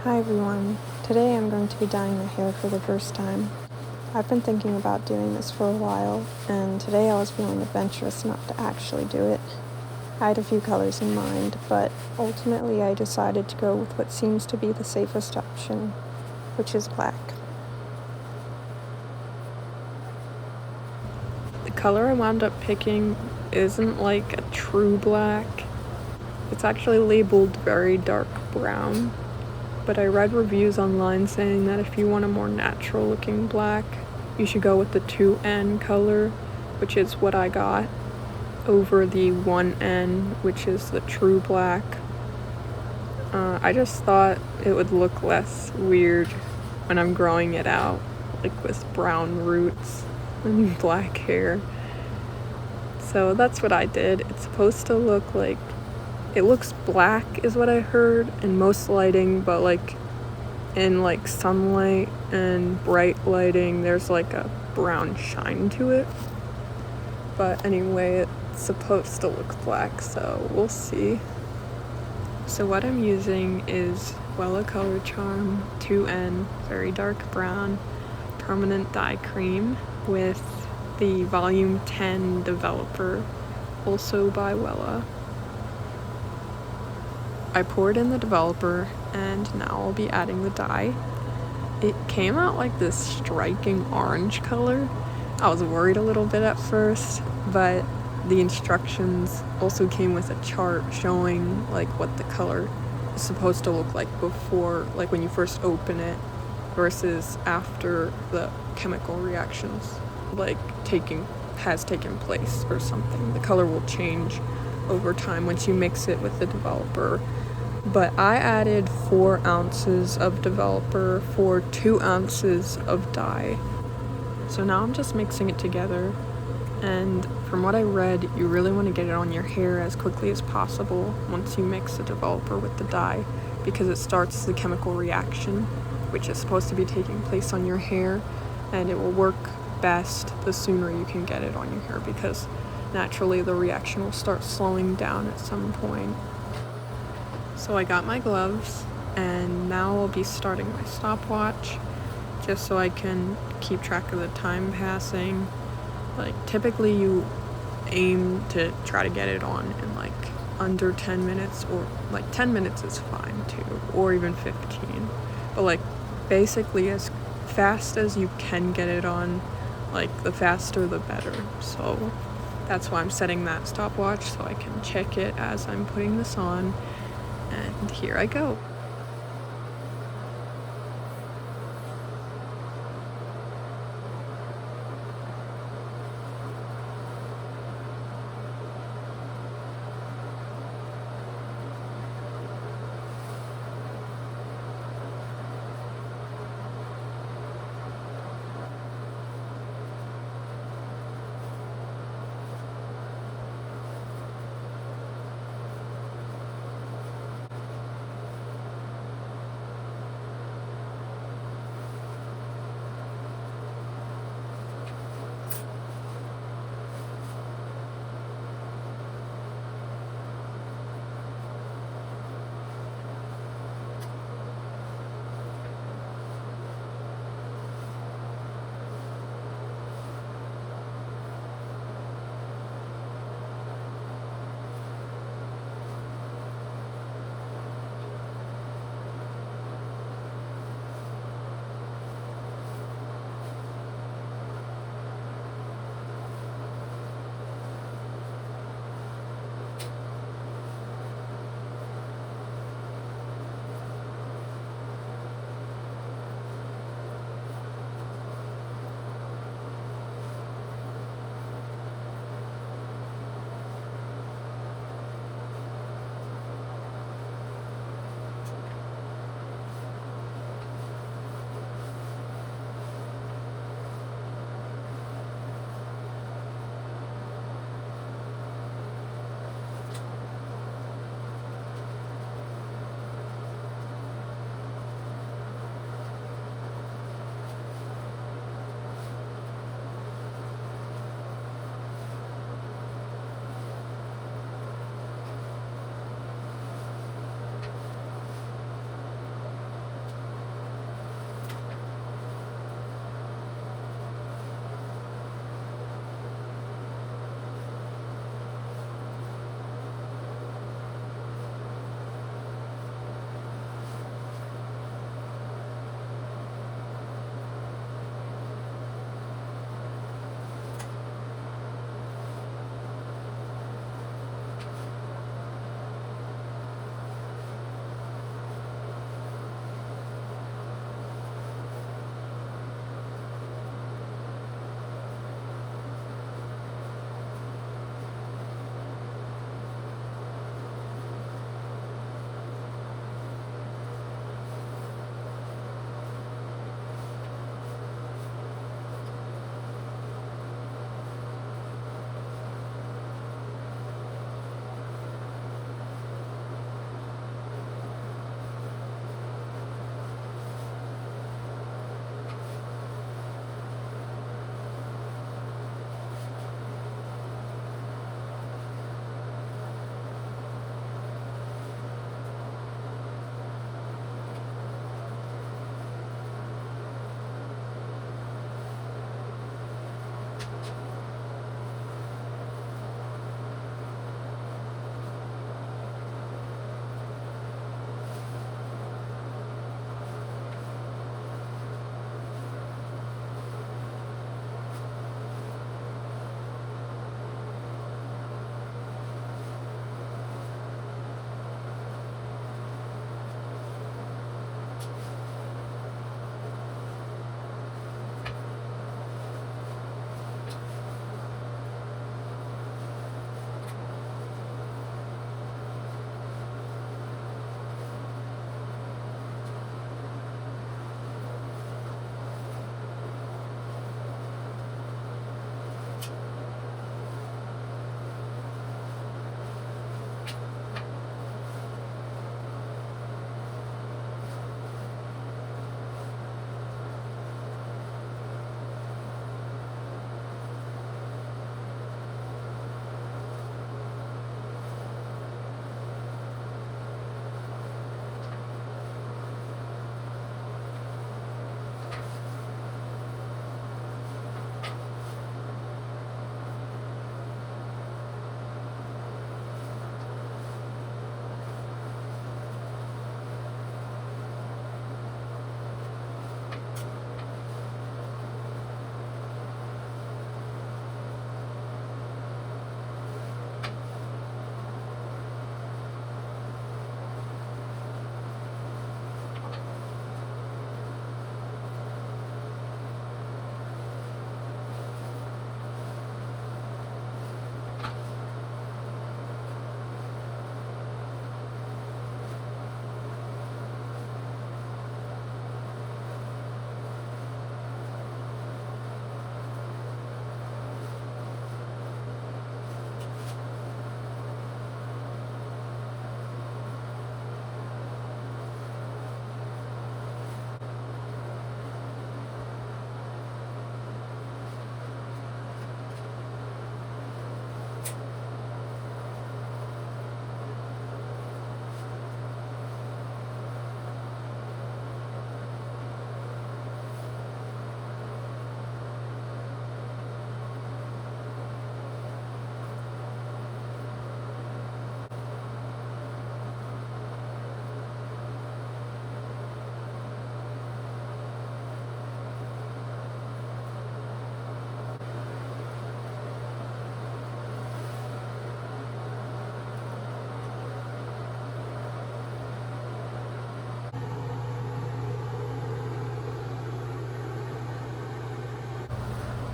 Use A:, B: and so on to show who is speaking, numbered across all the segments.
A: Hi everyone. Today I'm going to be dyeing my hair for the first time. I've been thinking about doing this for a while, and today I was feeling adventurous enough to actually do it. I had a few colors in mind, but ultimately I decided to go with what seems to be the safest option, which is black. The color I wound up picking isn't like a true black. It's actually labeled very dark brown. But I read reviews online saying that if you want a more natural looking black, you should go with the 2N color, which is what I got, over the 1N, which is the true black. I just thought it would look less weird when I'm growing it out, like with brown roots and black hair. So that's what I did. It's supposed to look like, it looks black is what I heard in most lighting, but like in like sunlight and bright lighting there's like a brown shine to it. But anyway, it's supposed to look black, so we'll see. So what I'm using is Wella Colorcharm 2N very dark brown permanent dye cream with the volume 10 developer, also by Wella. I poured in the developer and now I'll be adding the dye. It came out like this striking orange color. I was worried a little bit at first, but the instructions also came with a chart showing like what the color is supposed to look like before, like when you first open it versus after the chemical reactions has taken place or something. The color will change over time once you mix it with the developer. But I added 4 ounces of developer for 2 ounces of dye. So now I'm just mixing it together, and from what I read, you really want to get it on your hair as quickly as possible once you mix the developer with the dye, because it starts the chemical reaction, which is supposed to be taking place on your hair, and it will work best the sooner you can get it on your hair, because naturally the reaction will start slowing down at some point. So I got my gloves, and now I'll be starting my stopwatch just so I can keep track of the time passing. Like typically you aim to try to get it on in like under 10 minutes, or like 10 minutes is fine too, or even 15. But like basically as fast as you can get it on, like the faster the better. So that's why I'm setting that stopwatch, so I can check it as I'm putting this on. And here I go.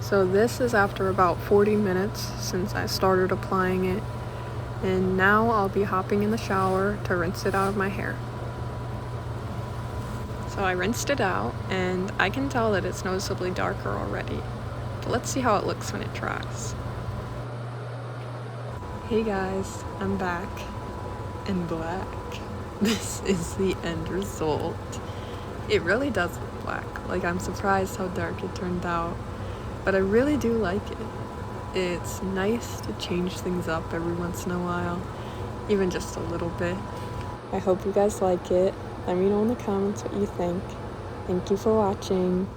A: So this is after about 40 minutes since I started applying it, and now I'll be hopping in the shower to rinse it out of my hair. So I rinsed it out, and I can tell that it's noticeably darker already. But let's see how it looks when it dries. Hey guys, I'm back. And black. This is the end result. It really does look black. Like, I'm surprised how dark it turned out. But I really do like it. It's nice to change things up every once in a while, even just a little bit. I hope you guys like it. Let me know in the comments what you think. Thank you for watching.